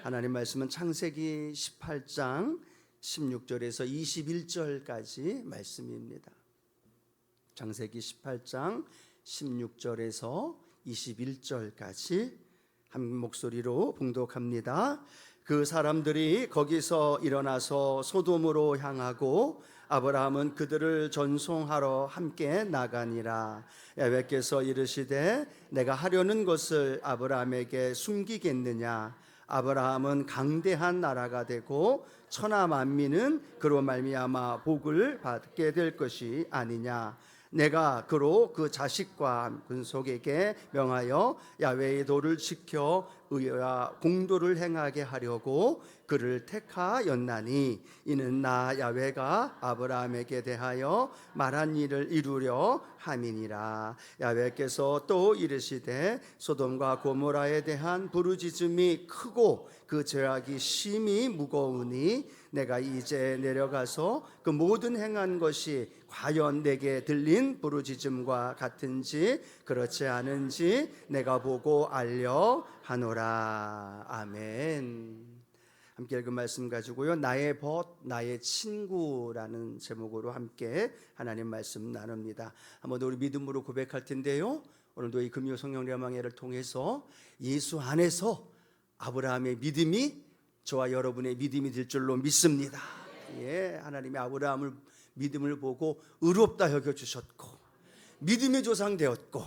하나님 말씀은 창세기 18장 16절에서 21절까지 말씀입니다. 창세기 18장 16절에서 21절까지 한 목소리로 봉독합니다. 그 사람들이 거기서 일어나서 소돔으로 향하고 아브라함은 그들을 전송하러 함께 나가니라. 야훼께서 이르시되 내가 하려는 것을 아브라함에게 숨기겠느냐. 아브라함은 강대한 나라가 되고 천하 만민은 그로 말미암아 복을 받게 될 것이 아니냐. 내가 그로 그 자식과 근속에게 명하여 야훼의 도를 지켜 의와 공도를 행하게 하려고 그를 택하였나니 이는 나 야훼가 아브라함에게 대하여 말한 일을 이루려 함이니라. 야훼께서 또 이르시되 소돔과 고모라에 대한 부르짖음이 크고 그 죄악이 심히 무거우니 내가 이제 내려가서 그 모든 행한 것이 과연 내게 들린 부르짖음과 같은지 그렇지 않은지 내가 보고 알려 하노라. 아멘. 함께 읽은 말씀 가지고요, 나의 벗 나의 친구라는 제목으로 함께 하나님 말씀 나눕니다. 한번 우리 믿음으로 고백할 텐데요, 오늘도 이 금요 성령 레망회를 통해서 예수 안에서 아브라함의 믿음이 저와 여러분의 믿음이 될 줄로 믿습니다. 예, 하나님이 아브라함을 믿음을 보고 의롭다 여겨주셨고 믿음의 조상 되었고,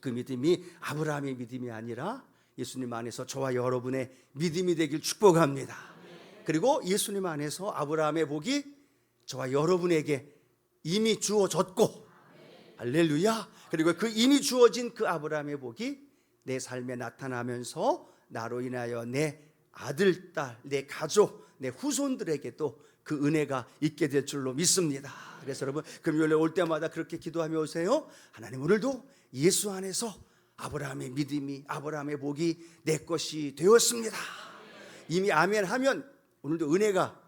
그 믿음이 아브라함의 믿음이 아니라 예수님 안에서 저와 여러분의 믿음이 되길 축복합니다. 그리고 예수님 안에서 아브라함의 복이 저와 여러분에게 이미 주어졌고, 할렐루야. 그리고 그 이미 주어진 그 아브라함의 복이 내 삶에 나타나면서 나로 인하여 내 아들, 딸, 내 가족, 내 후손들에게도 그 은혜가 있게 될 줄로 믿습니다. 그래서 여러분 금요일에 올 때마다 그렇게 기도하며 오세요. 하나님, 오늘도 예수 안에서 아브라함의 믿음이, 아브라함의 복이 내 것이 되었습니다. 이미 아멘 하면 오늘도 은혜가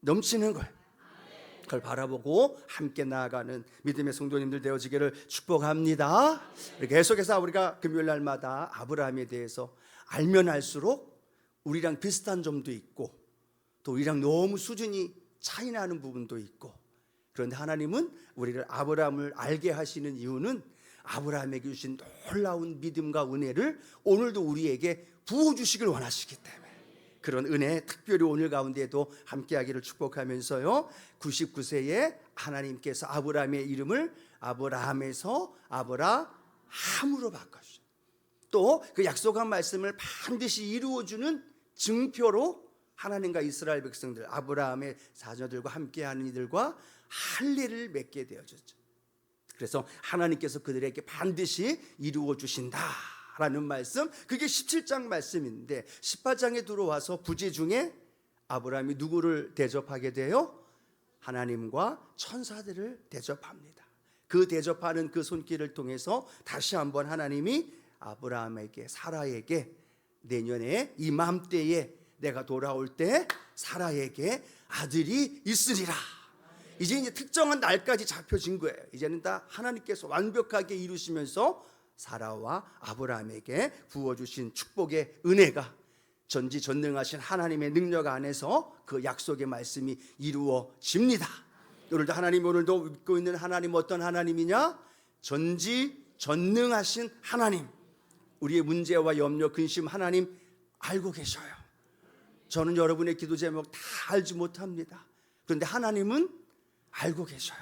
넘치는 걸, 그걸 바라보고 함께 나아가는 믿음의 성도님들 되어지기를 축복합니다. 계속해서 우리가 금요일 날마다 아브라함에 대해서 알면 알수록 우리랑 비슷한 점도 있고 또 우리랑 너무 수준이 차이 나는 부분도 있고, 그런데 하나님은 우리를 아브라함을 알게 하시는 이유는 아브라함에게 주신 놀라운 믿음과 은혜를 오늘도 우리에게 부어주시길 원하시기 때문에, 그런 은혜 특별히 오늘 가운데에도 함께하기를 축복하면서요, 99세에 하나님께서 아브라함의 이름을 아브라함에서 아브라함으로 바꿔주셨어요. 또 그 약속한 말씀을 반드시 이루어주는 증표로 하나님과 이스라엘 백성들, 아브라함의 자녀들과 함께하는 이들과 할례를 맺게 되어졌죠. 그래서 하나님께서 그들에게 반드시 이루어 주신다라는 말씀, 그게 17장 말씀인데 18장에 들어와서 부지 중에 아브라함이 누구를 대접하게 돼요? 하나님과 천사들을 대접합니다. 그 대접하는 그 손길을 통해서 다시 한번 하나님이 아브라함에게, 사라에게 내년에 이맘때에 내가 돌아올 때 사라에게 아들이 있으리라. 이제 특정한 날까지 잡혀진 거예요. 이제는 다 하나님께서 완벽하게 이루시면서 사라와 아브라함에게 부어주신 축복의 은혜가 전지전능하신 하나님의 능력 안에서 그 약속의 말씀이 이루어집니다. 오늘도 하나님, 오늘도 믿고 있는 하나님 어떤 하나님이냐? 전지전능하신 하나님, 우리의 문제와 염려, 근심 하나님 알고 계셔요. 저는 여러분의 기도 제목 다 알지 못합니다. 그런데 하나님은 알고 계셔요.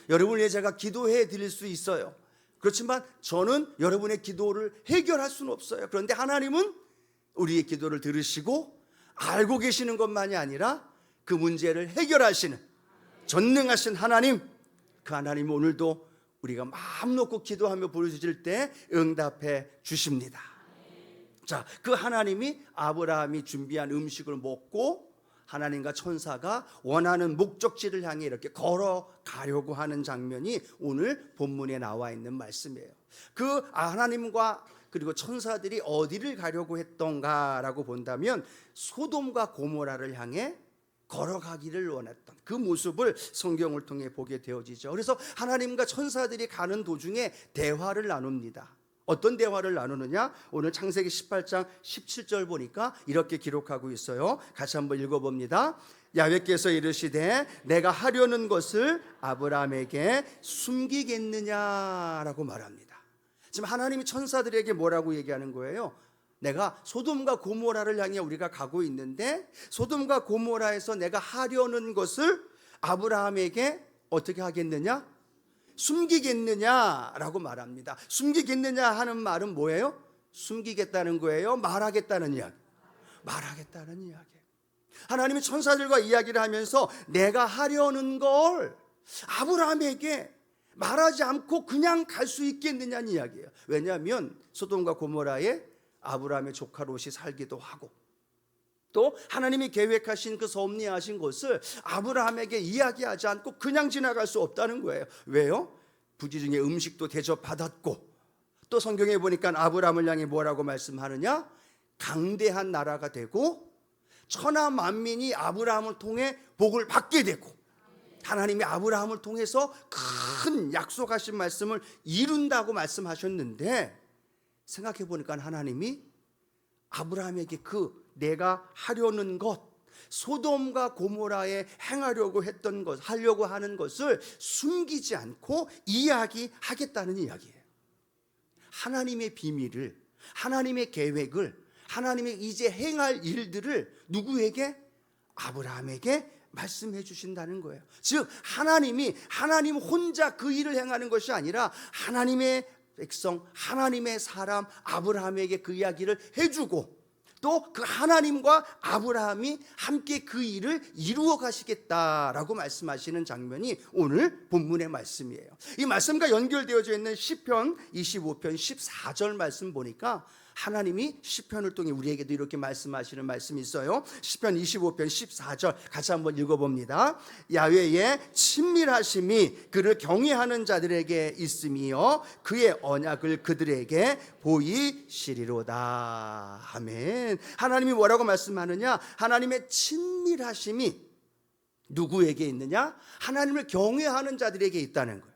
여러분을 위해 제가 기도해 드릴 수 있어요. 그렇지만 저는 여러분의 기도를 해결할 수는 없어요. 그런데 하나님은 우리의 기도를 들으시고 알고 계시는 것만이 아니라 그 문제를 해결하시는 전능하신 하나님, 그 하나님 오늘도 우리가 마음 놓고 기도하며 부르짖을 때 응답해 주십니다. 자, 그 하나님이 아브라함이 준비한 음식을 먹고 하나님과 천사가 원하는 목적지를 향해 이렇게 걸어가려고 하는 장면이 오늘 본문에 나와 있는 말씀이에요. 그 하나님과 그리고 천사들이 어디를 가려고 했던가라고 본다면 소돔과 고모라를 향해 걸어가기를 원했던 그 모습을 성경을 통해 보게 되어지죠. 그래서 하나님과 천사들이 가는 도중에 대화를 나눕니다. 어떤 대화를 나누느냐? 오늘 창세기 18장 17절 보니까 이렇게 기록하고 있어요. 같이 한번 읽어봅니다. 야훼께서 이르시되 내가 하려는 것을 아브라함에게 숨기겠느냐라고 말합니다. 지금 하나님이 천사들에게 뭐라고 얘기하는 거예요? 내가 소돔과 고모라를 향해 우리가 가고 있는데 소돔과 고모라에서 내가 하려는 것을 아브라함에게 어떻게 하겠느냐? 숨기겠느냐라고 말합니다. 숨기겠느냐 하는 말은 뭐예요? 숨기겠다는 거예요? 말하겠다는 이야기? 말하겠다는 이야기. 하나님이 천사들과 이야기를 하면서 내가 하려는 걸 아브라함에게 말하지 않고 그냥 갈 수 있겠느냐는 이야기예요. 왜냐하면 소돔과 고모라에 아브라함의 조카 롯이 살기도 하고 또 하나님이 계획하신 그 섭리하신 것을 아브라함에게 이야기하지 않고 그냥 지나갈 수 없다는 거예요. 왜요? 부지 중에 음식도 대접받았고 또 성경에 보니까 아브라함을 향해 뭐라고 말씀하느냐? 강대한 나라가 되고 천하 만민이 아브라함을 통해 복을 받게 되고 하나님이 아브라함을 통해서 큰 약속하신 말씀을 이룬다고 말씀하셨는데 생각해 보니까 하나님이 아브라함에게 그 내가 하려는 것, 소돔과 고모라에 행하려고 했던 것, 하려고 하는 것을 숨기지 않고 이야기하겠다는 이야기예요. 하나님의 비밀을, 하나님의 계획을, 하나님의 이제 행할 일들을 누구에게? 아브라함에게 말씀해 주신다는 거예요. 즉 하나님 혼자 그 일을 행하는 것이 아니라 하나님의 백성, 하나님의 사람 아브라함에게 그 이야기를 해주고 또 그 하나님과 아브라함이 함께 그 일을 이루어 가시겠다라고 말씀하시는 장면이 오늘 본문의 말씀이에요. 이 말씀과 연결되어져 있는 시편 25편 14절 말씀 보니까 하나님이 시편을 통해 우리에게도 이렇게 말씀하시는 말씀이 있어요. 시편 25편 14절 같이 한번 읽어봅니다. 야훼의 친밀하심이 그를 경외하는 자들에게 있음이요 그의 언약을 그들에게 보이시리로다. 아멘. 하나님이 뭐라고 말씀하느냐? 하나님의 친밀하심이 누구에게 있느냐? 하나님을 경외하는 자들에게 있다는 거예요.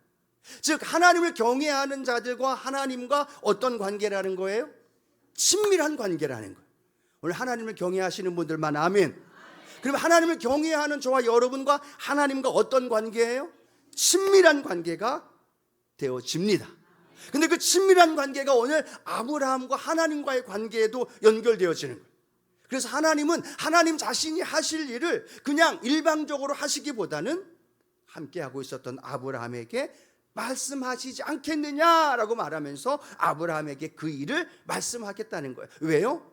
즉 하나님을 경외하는 자들과 하나님과 어떤 관계라는 거예요? 친밀한 관계라는 거예요. 오늘 하나님을 경외하시는 분들만 아멘. 그럼 하나님을 경외하는 저와 여러분과 하나님과 어떤 관계예요? 친밀한 관계가 되어집니다. 근데 그 친밀한 관계가 오늘 아브라함과 하나님과의 관계에도 연결되어지는 거예요. 그래서 하나님은 하나님 자신이 하실 일을 그냥 일방적으로 하시기보다는 함께하고 있었던 아브라함에게 말씀하시지 않겠느냐라고 말하면서 아브라함에게 그 일을 말씀하겠다는 거예요. 왜요?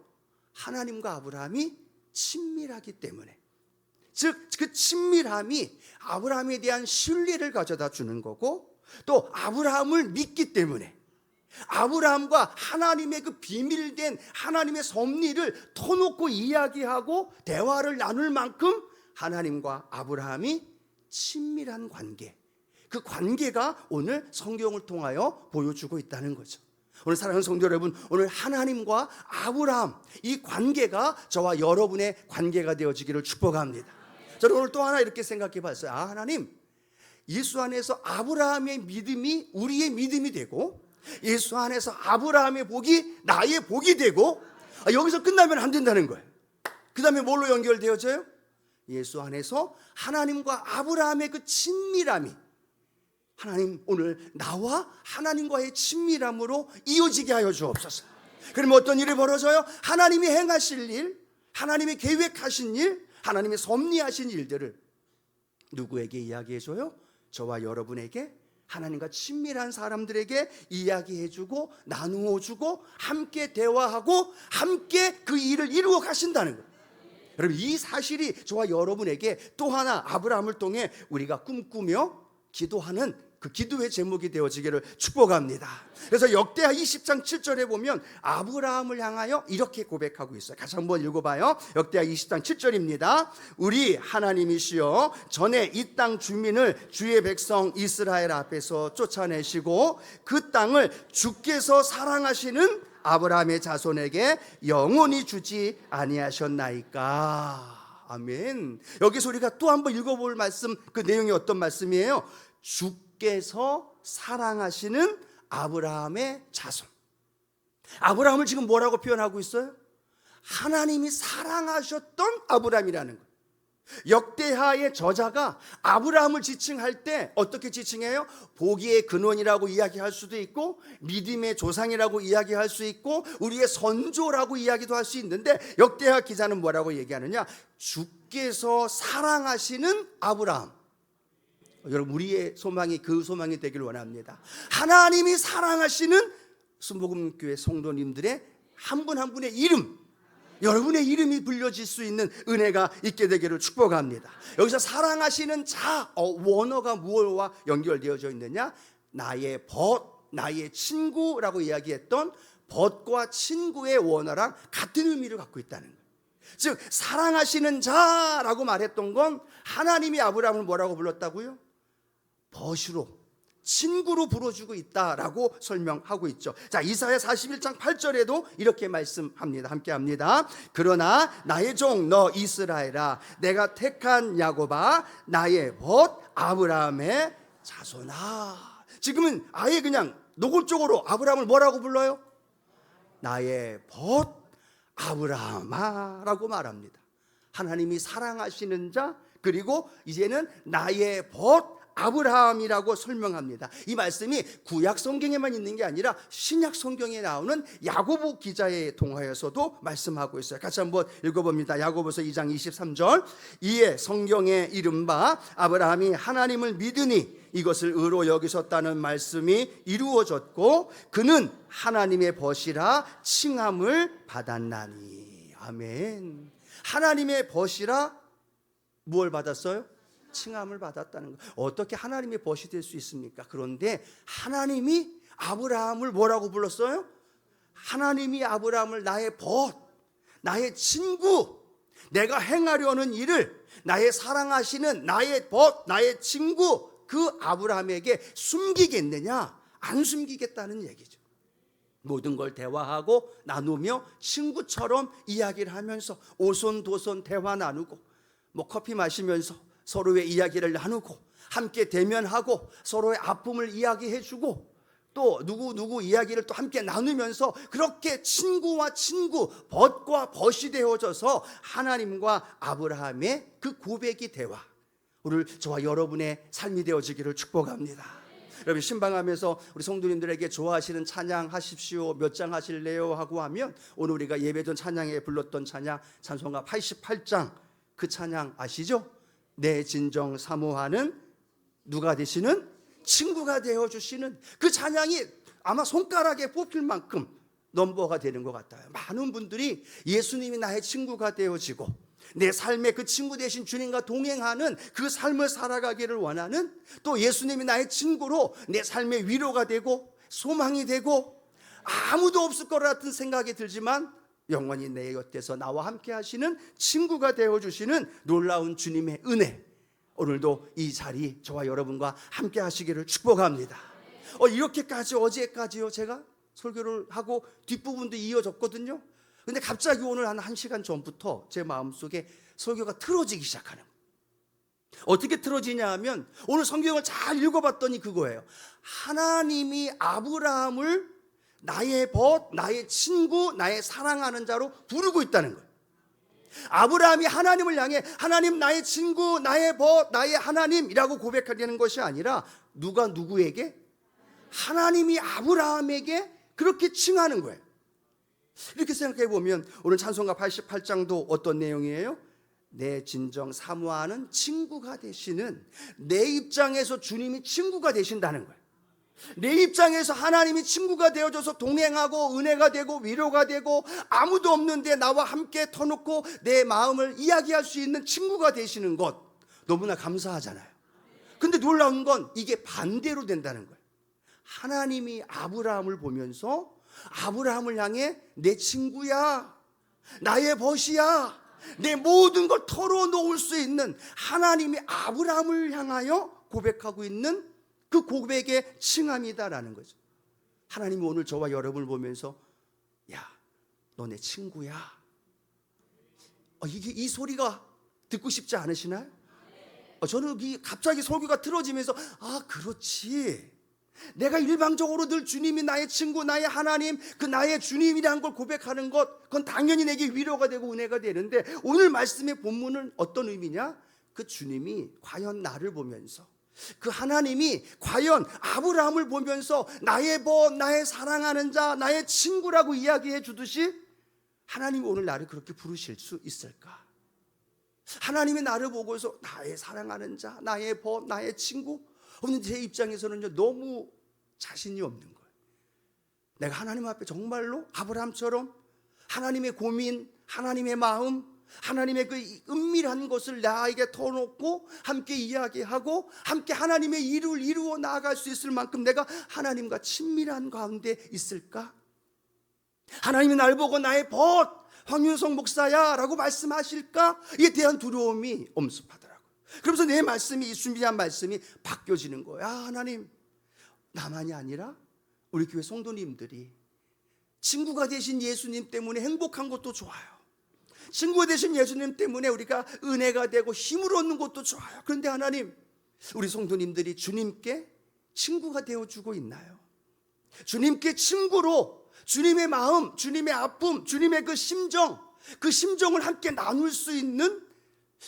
하나님과 아브라함이 친밀하기 때문에. 즉 그 친밀함이 아브라함에 대한 신뢰를 가져다 주는 거고 또 아브라함을 믿기 때문에 아브라함과 하나님의 그 비밀된 하나님의 섭리를 터놓고 이야기하고 대화를 나눌 만큼 하나님과 아브라함이 친밀한 관계, 그 관계가 오늘 성경을 통하여 보여주고 있다는 거죠. 오늘 사랑하는 성도 여러분, 오늘 하나님과 아브라함 이 관계가 저와 여러분의 관계가 되어지기를 축복합니다. 저는 오늘 또 하나 이렇게 생각해 봤어요. 하나님, 예수 안에서 아브라함의 믿음이 우리의 믿음이 되고 예수 안에서 아브라함의 복이 나의 복이 되고 여기서 끝나면 안 된다는 거예요. 그 다음에 뭘로 연결되어져요? 예수 안에서 하나님과 아브라함의 그 친밀함이 하나님 오늘 나와 하나님과의 친밀함으로 이어지게 하여 주옵소서. 그러면 어떤 일이 벌어져요? 하나님이 행하실 일, 하나님이 계획하신 일, 하나님이 섭리하신 일들을 누구에게 이야기해줘요? 저와 여러분에게, 하나님과 친밀한 사람들에게 이야기해주고 나누어주고 함께 대화하고 함께 그 일을 이루어 가신다는 거예요. 여러분, 이 사실이 저와 여러분에게 또 하나 아브라함을 통해 우리가 꿈꾸며 기도하는 그 기도의 제목이 되어지기를 축복합니다. 그래서 역대하 20장 7절에 보면 아브라함을 향하여 이렇게 고백하고 있어요. 같이 한번 읽어봐요. 역대하 20장 7절입니다. 우리 하나님이시여 전에 이 땅 주민을 주의 백성 이스라엘 앞에서 쫓아내시고 그 땅을 주께서 사랑하시는 아브라함의 자손에게 영원히 주지 아니하셨나이까. 아멘. 여기서 우리가 또 한번 읽어볼 말씀, 그 내용이 어떤 말씀이에요? 주께서 사랑하시는 아브라함의 자손. 아브라함을 지금 뭐라고 표현하고 있어요? 하나님이 사랑하셨던 아브라함이라는 거예요. 역대하의 저자가 아브라함을 지칭할 때 어떻게 지칭해요? 복의 근원이라고 이야기할 수도 있고, 믿음의 조상이라고 이야기할 수 있고, 우리의 선조라고 이야기도 할 수 있는데, 역대하 기자는 뭐라고 얘기하느냐? 주께서 사랑하시는 아브라함. 여러분, 우리의 소망이 그 소망이 되길 원합니다. 하나님이 사랑하시는 순복음교회 성도님들의 한 분 한 분의 이름, 여러분의 이름이 불려질 수 있는 은혜가 있게 되기를 축복합니다. 여기서 사랑하시는 자, 원어가 무엇과 연결되어져 있느냐? 나의 벗, 나의 친구라고 이야기했던 벗과 친구의 원어랑 같은 의미를 갖고 있다는 거예요. 즉 사랑하시는 자라고 말했던 건 하나님이 아브라함을 뭐라고 불렀다고요? 벗으로, 친구로 불러주고 있다라고 설명하고 있죠. 자, 이사야 41장 8절에도 이렇게 말씀합니다. 함께 합니다. 그러나 나의 종 너 이스라엘아, 내가 택한 야곱아, 나의 벗 아브라함의 자손아. 지금은 아예 그냥 노골적으로 아브라함을 뭐라고 불러요? 나의 벗 아브라함아라고 말합니다. 하나님이 사랑하시는 자, 그리고 이제는 나의 벗 아브라함이라고 설명합니다. 이 말씀이 구약 성경에만 있는 게 아니라 신약 성경에 나오는 야고보 기자의 통하여서도 말씀하고 있어요. 같이 한번 읽어봅니다. 야고보서 2장 23절. 이에 성경에 이른바 아브라함이 하나님을 믿으니 이것을 의로 여기셨다는 말씀이 이루어졌고 그는 하나님의 벗이라 칭함을 받았나니. 아멘. 하나님의 벗이라 무엇을 받았어요? 칭함을 받았다는 거. 어떻게 하나님의 벗이 될 수 있습니까? 그런데 하나님이 아브라함을 뭐라고 불렀어요? 하나님이 아브라함을 나의 벗, 나의 친구, 내가 행하려는 일을 나의 사랑하시는 나의 벗, 나의 친구, 그 아브라함에게 숨기겠느냐? 안 숨기겠다는 얘기죠. 모든 걸 대화하고 나누며 친구처럼 이야기를 하면서 오손도손 대화 나누고 뭐 커피 마시면서 서로의 이야기를 나누고 함께 대면하고 서로의 아픔을 이야기해주고 또 누구 이야기를 또 함께 나누면서 그렇게 친구와 친구, 벗과 벗이 되어져서 하나님과 아브라함의 그 고백이 대화, 오늘 저와 여러분의 삶이 되어지기를 축복합니다. 여러분 신방하면서 우리 성도님들에게 좋아하시는 찬양 하십시오, 몇 장 하실래요 하고 하면 오늘 우리가 예배전 찬양에 불렀던 찬양 찬송가 88장 그 찬양 아시죠? 내 진정 사모하는 누가 되시는 친구가 되어주시는 그 찬양이 아마 손가락에 뽑힐 만큼 넘버가 되는 것 같아요. 많은 분들이 예수님이 나의 친구가 되어지고 내 삶의 그 친구 되신 주님과 동행하는 그 삶을 살아가기를 원하는, 또 예수님이 나의 친구로 내 삶의 위로가 되고 소망이 되고 아무도 없을 것 같은 생각이 들지만 영원히 내 곁에서 나와 함께 하시는 친구가 되어주시는 놀라운 주님의 은혜, 오늘도 이 자리 저와 여러분과 함께 하시기를 축복합니다. 이렇게까지 어제까지요 제가 설교를 하고 뒷부분도 이어졌거든요. 근데 갑자기 오늘 한 1시간 전부터 제 마음속에 설교가 틀어지기 시작하는 거예요. 어떻게 틀어지냐 하면 오늘 성경을 잘 읽어봤더니 그거예요. 하나님이 아브라함을 나의 벗, 나의 친구, 나의 사랑하는 자로 부르고 있다는 거예요. 아브라함이 하나님을 향해 하나님 나의 친구, 나의 벗, 나의 하나님이라고 고백하려는 것이 아니라 누가 누구에게? 하나님이 아브라함에게 그렇게 칭하는 거예요. 이렇게 생각해 보면 오늘 찬송가 88장도 어떤 내용이에요? 내 진정 사모하는 친구가 되시는, 내 입장에서 주님이 친구가 되신다는 거예요. 내 입장에서 하나님이 친구가 되어줘서 동행하고 은혜가 되고 위로가 되고 아무도 없는데 나와 함께 터놓고 내 마음을 이야기할 수 있는 친구가 되시는 것 너무나 감사하잖아요. 근데 놀라운 건 이게 반대로 된다는 거예요. 하나님이 아브라함을 보면서 아브라함을 향해 내 친구야, 나의 벗이야, 내 모든 걸 털어놓을 수 있는 하나님이 아브라함을 향하여 고백하고 있는 그 고백의 칭함이다라는 거죠. 하나님이 오늘 저와 여러분을 보면서 야, 너 내 친구야. 이 소리가 듣고 싶지 않으시나요? 저는 갑자기 설교가 틀어지면서 그렇지. 내가 일방적으로 늘 주님이 나의 친구, 나의 하나님, 그 나의 주님이라는 걸 고백하는 것, 그건 당연히 내게 위로가 되고 은혜가 되는데, 오늘 말씀의 본문은 어떤 의미냐? 그 주님이 과연 나를 보면서, 그 하나님이 과연 아브라함을 보면서 나의 벗, 나의 사랑하는 자, 나의 친구라고 이야기해 주듯이 하나님이 오늘 나를 그렇게 부르실 수 있을까? 하나님이 나를 보고서 나의 사랑하는 자, 나의 벗, 나의 친구? 근데 제 입장에서는요, 너무 자신이 없는 거예요. 내가 하나님 앞에 정말로 아브라함처럼 하나님의 고민, 하나님의 마음, 하나님의 그 은밀한 것을 나에게 터놓고 함께 이야기하고 함께 하나님의 일을 이루어 나아갈 수 있을 만큼 내가 하나님과 친밀한 가운데 있을까? 하나님이 날 보고 나의 벗, 황윤성 목사야 라고 말씀하실까? 이에 대한 두려움이 엄습하더라고요. 그러면서 내 말씀이, 이 준비한 말씀이 바뀌어지는 거예요. 하나님, 나만이 아니라 우리 교회 성도님들이 친구가 되신 예수님 때문에 행복한 것도 좋아요. 친구가 되신 예수님 때문에 우리가 은혜가 되고 힘을 얻는 것도 좋아요. 그런데 하나님, 우리 성도님들이 주님께 친구가 되어주고 있나요? 주님께 친구로 주님의 마음, 주님의 아픔, 주님의 그 심정을 함께 나눌 수 있는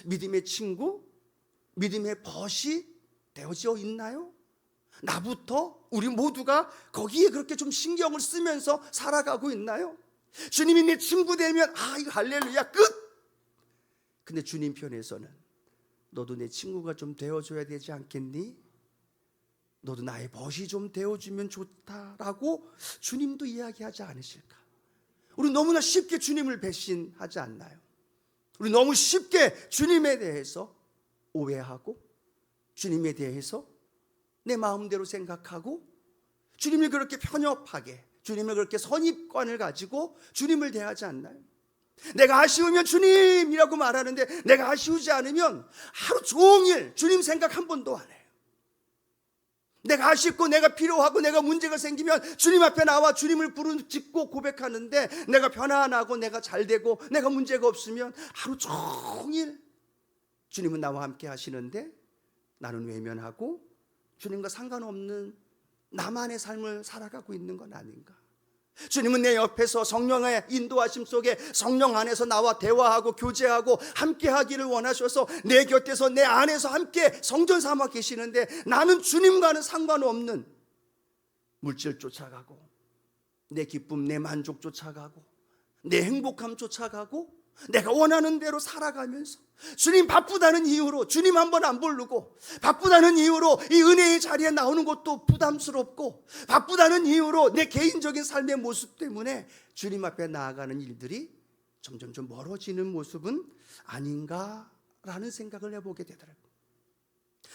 믿음의 친구, 믿음의 벗이 되어져 있나요? 나부터 우리 모두가 거기에 그렇게 좀 신경을 쓰면서 살아가고 있나요? 주님이 내 친구 되면 이거 할렐루야 끝. 근데 주님 편에서는 너도 내 친구가 좀 되어줘야 되지 않겠니? 너도 나의 벗이 좀 되어주면 좋다라고 주님도 이야기하지 않으실까? 우리 너무나 쉽게 주님을 배신하지 않나요? 우리 너무 쉽게 주님에 대해서 오해하고 주님에 대해서 내 마음대로 생각하고 주님을 그렇게 편협하게, 주님을 그렇게 선입관을 가지고 주님을 대하지 않나요? 내가 아쉬우면 주님이라고 말하는데 내가 아쉬우지 않으면 하루 종일 주님 생각 한 번도 안 해요. 내가 아쉽고 내가 필요하고 내가 문제가 생기면 주님 앞에 나와 주님을 부르짖고 고백하는데, 내가 편안하고 내가 잘되고 내가 문제가 없으면 하루 종일 주님은 나와 함께 하시는데 나는 외면하고 주님과 상관없는 나만의 삶을 살아가고 있는 건 아닌가? 주님은 내 옆에서 성령의 인도하심 속에 성령 안에서 나와 대화하고 교제하고 함께 하기를 원하셔서 내 곁에서 내 안에서 함께 성전 삼아 계시는데, 나는 주님과는 상관없는 물질 쫓아가고 내 기쁨, 내 만족 쫓아가고 내 행복함 쫓아가고 내가 원하는 대로 살아가면서 주님 바쁘다는 이유로 주님 한번 안 부르고, 바쁘다는 이유로 이 은혜의 자리에 나오는 것도 부담스럽고, 바쁘다는 이유로 내 개인적인 삶의 모습 때문에 주님 앞에 나아가는 일들이 점점 좀 멀어지는 모습은 아닌가라는 생각을 해보게 되더라고요.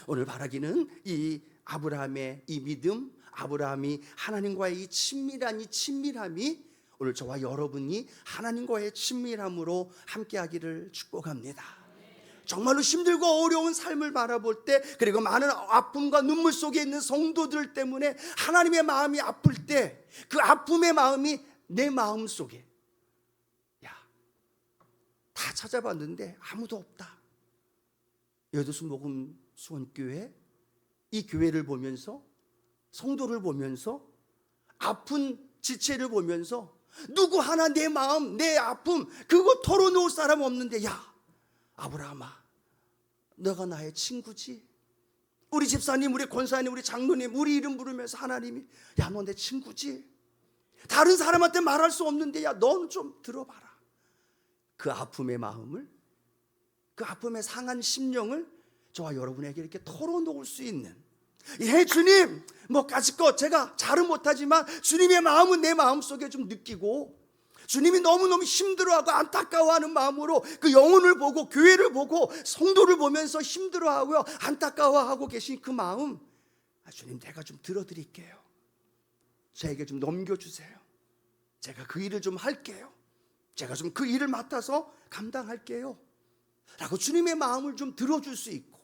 오늘 바라기는 이 아브라함의 이 믿음, 아브라함이 하나님과의 이 친밀함이 오늘 저와 여러분이 하나님과의 친밀함으로 함께하기를 축복합니다. 정말로 힘들고 어려운 삶을 바라볼 때, 그리고 많은 아픔과 눈물 속에 있는 성도들 때문에 하나님의 마음이 아플 때, 그 아픔의 마음이 내 마음 속에, 다 찾아봤는데 아무도 없다. 여도수 복음 수원교회, 이 교회를 보면서, 성도를 보면서, 아픈 지체를 보면서 누구 하나 내 마음, 내 아픔 그거 털어놓을 사람 없는데, 아브라함아, 너가 나의 친구지. 우리 집사님, 우리 권사님, 우리 장로님, 우리 이름 부르면서 하나님이 너 내 친구지. 다른 사람한테 말할 수 없는데 넌 좀 들어봐라. 그 아픔의 마음을, 그 아픔의 상한 심령을 저와 여러분에게 이렇게 털어놓을 수 있는, 주님, 까짓것 제가 잘은 못하지만 주님의 마음은 내 마음속에 좀 느끼고, 주님이 너무너무 힘들어하고 안타까워하는 마음으로 그 영혼을 보고 교회를 보고 성도를 보면서 힘들어하고요 안타까워하고 계신 그 마음, 주님 제가 좀 들어드릴게요. 저에게 좀 넘겨주세요. 제가 그 일을 좀 할게요. 제가 좀 그 일을 맡아서 감당할게요 라고 주님의 마음을 좀 들어줄 수 있고,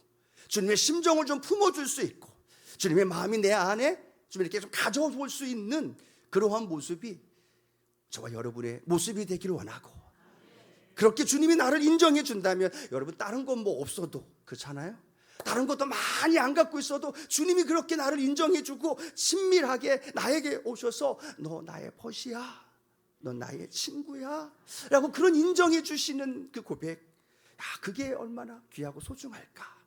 주님의 심정을 좀 품어줄 수 있고, 주님의 마음이 내 안에 좀 이렇게 좀 가져올 수 있는 그러한 모습이 저와 여러분의 모습이 되기를 원하고, 그렇게 주님이 나를 인정해 준다면 여러분 다른 건 없어도 그렇잖아요. 다른 것도 많이 안 갖고 있어도 주님이 그렇게 나를 인정해주고 친밀하게 나에게 오셔서 너 나의 벗이야, 너 나의 친구야 라고 그런 인정해 주시는 그 고백, 그게 얼마나 귀하고 소중할까.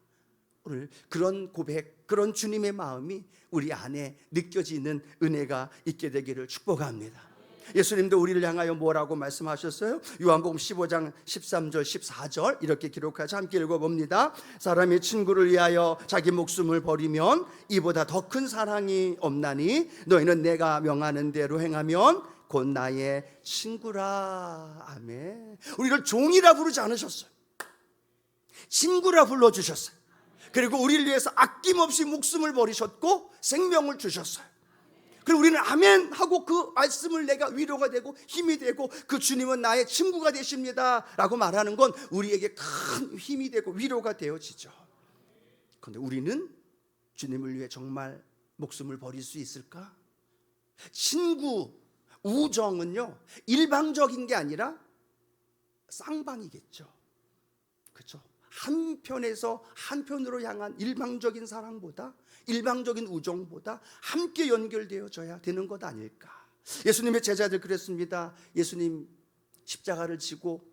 오늘 그런 고백, 그런 주님의 마음이 우리 안에 느껴지는 은혜가 있게 되기를 축복합니다. 예수님도 우리를 향하여 뭐라고 말씀하셨어요? 요한복음 15장 13절 14절 이렇게 기록하자. 함께 읽어봅니다. 사람이 친구를 위하여 자기 목숨을 버리면 이보다 더 큰 사랑이 없나니 너희는 내가 명하는 대로 행하면 곧 나의 친구라. 아멘. 우리를 종이라 부르지 않으셨어요. 친구라 불러주셨어요. 그리고 우리를 위해서 아낌없이 목숨을 버리셨고 생명을 주셨어요. 그리고 우리는 아멘 하고 그 말씀을 내가 위로가 되고 힘이 되고 그 주님은 나의 친구가 되십니다 라고 말하는 건 우리에게 큰 힘이 되고 위로가 되어지죠. 그런데 우리는 주님을 위해 정말 목숨을 버릴 수 있을까? 친구, 우정은요 일방적인 게 아니라 쌍방이겠죠. 그렇죠? 한편에서 한편으로 향한 일방적인 사랑보다, 일방적인 우정보다 함께 연결되어져야 되는 것 아닐까. 예수님의 제자들 그랬습니다. 예수님 십자가를 지고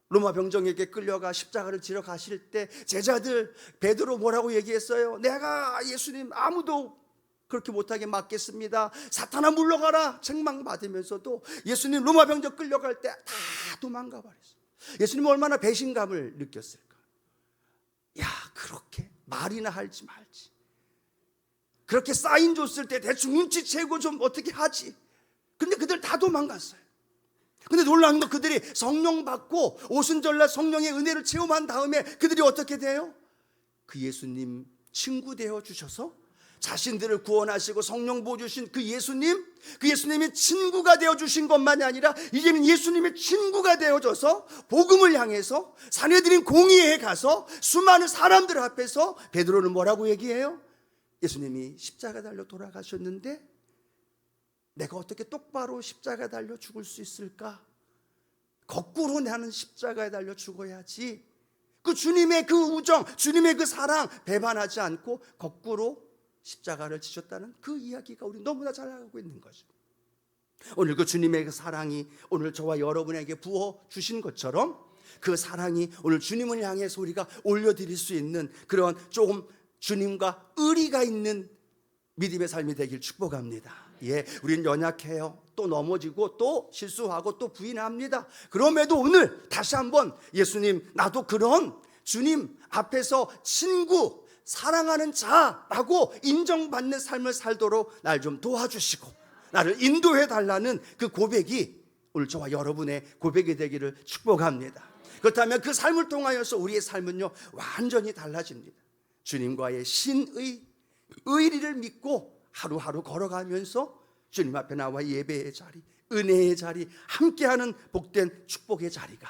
로마 병정에게 끌려가 십자가를 지러 가실 때 제자들 베드로 뭐라고 얘기했어요? 내가 예수님 아무도 그렇게 못하게 막겠습니다. 사탄아 물러가라 책망받으면서도 예수님 로마 병정 끌려갈 때 다 도망가 버렸어요. 예수님은 얼마나 배신감을 느꼈을까. 야, 그렇게 말이나 할지 말지, 그렇게 사인 줬을 때 대충 눈치채고 좀 어떻게 하지. 근데 그들 다 도망갔어요. 근데 놀라운 건 그들이 성령 받고 오순절날 성령의 은혜를 체험한 다음에 그들이 어떻게 돼요? 그 예수님 친구 되어 주셔서 자신들을 구원하시고 성령 부어 주신 그 예수님, 그 예수님의 친구가 되어 주신 것만이 아니라 이제는 예수님의 친구가 되어져서 복음을 향해서 산헤드린 공의회에 가서 수많은 사람들 앞에서 베드로는 뭐라고 얘기해요? 예수님이 십자가 달려 돌아가셨는데 내가 어떻게 똑바로 십자가 달려 죽을 수 있을까? 거꾸로 나는 십자가에 달려 죽어야지. 그 주님의 그 우정, 주님의 그 사랑 배반하지 않고 거꾸로 십자가를 지셨다는 그 이야기가 우리 너무나 잘 알고 있는 거죠. 오늘 그 주님의 그 사랑이 오늘 저와 여러분에게 부어주신 것처럼 그 사랑이 오늘 주님을 향해서 우리가 올려드릴 수 있는 그런 조금 주님과 의리가 있는 믿음의 삶이 되길 축복합니다. 예, 우리는 연약해요. 또 넘어지고 또 실수하고 또 부인합니다. 그럼에도 오늘 다시 한번 예수님, 나도 그런 주님 앞에서 친구, 사랑하는 자라고 인정받는 삶을 살도록 날 좀 도와주시고 나를 인도해 달라는 그 고백이 오늘 저와 여러분의 고백이 되기를 축복합니다. 그렇다면 그 삶을 통하여서 우리의 삶은요 완전히 달라집니다. 주님과의 신의 의리를 믿고 하루하루 걸어가면서 주님 앞에 나와 예배의 자리, 은혜의 자리, 함께하는 복된 축복의 자리가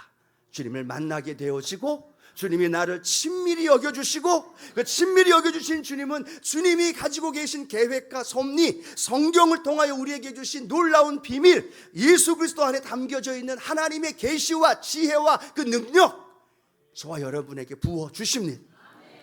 주님을 만나게 되어지고 주님이 나를 친밀히 여겨주시고 그 친밀히 여겨주신 주님은 주님이 가지고 계신 계획과 섭리, 성경을 통하여 우리에게 주신 놀라운 비밀, 예수 그리스도 안에 담겨져 있는 하나님의 계시와 지혜와 그 능력 저와 여러분에게 부어주십니다.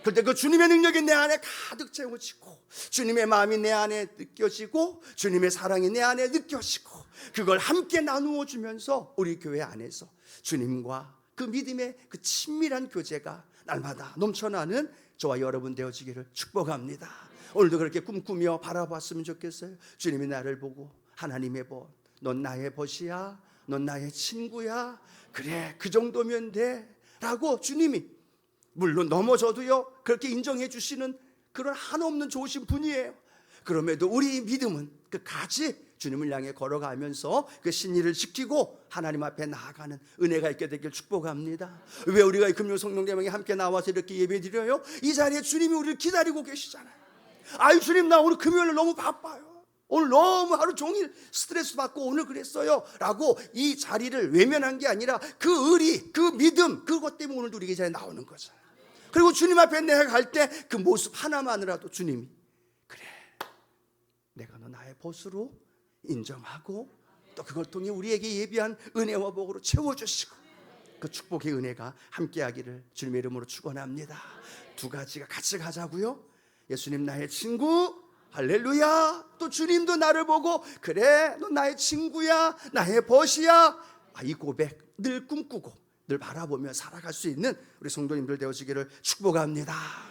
그런데 그 주님의 능력이 내 안에 가득 채워지고 주님의 마음이 내 안에 느껴지고 주님의 사랑이 내 안에 느껴지고 그걸 함께 나누어 주면서 우리 교회 안에서 주님과 그 믿음의 그 친밀한 교제가 날마다 넘쳐나는 저와 여러분 되어지기를 축복합니다. 오늘도 그렇게 꿈꾸며 바라봤으면 좋겠어요. 주님이 나를 보고 하나님의 벗, 넌 나의 벗이야, 넌 나의 친구야, 그래 그 정도면 돼 라고 주님이 물론 넘어져도요 그렇게 인정해 주시는 그런 한없는 좋으신 분이에요. 그럼에도 우리 믿음은 끝까지 주님을 향해 걸어가면서 그 신의를 지키고 하나님 앞에 나아가는 은혜가 있게 되길 축복합니다. 왜 우리가 금요 성령대명에 함께 나와서 이렇게 예배드려요? 이 자리에 주님이 우리를 기다리고 계시잖아요. 아유 주님 나 오늘 금요일 너무 바빠요. 오늘 너무 하루 종일 스트레스 받고 오늘 그랬어요 라고 이 자리를 외면한 게 아니라 그 의리, 그 믿음, 그것 때문에 오늘도 우리 이 자리에 나오는 거잖아요. 그리고 주님 앞에 내가 갈 때 그 모습 하나만으로도 주님이 그래 내가 너 나의 벗으로 인정하고 또 그걸 통해 우리에게 예비한 은혜와 복으로 채워주시고 그 축복의 은혜가 함께하기를 주님의 이름으로 축원합니다. 두 가지가 같이 가자고요. 예수님 나의 친구, 할렐루야. 또 주님도 나를 보고 그래 너 나의 친구야, 나의 벗이야. 이 고백 늘 꿈꾸고 늘 바라보며 살아갈 수 있는 우리 성도님들 되어지기를 축복합니다.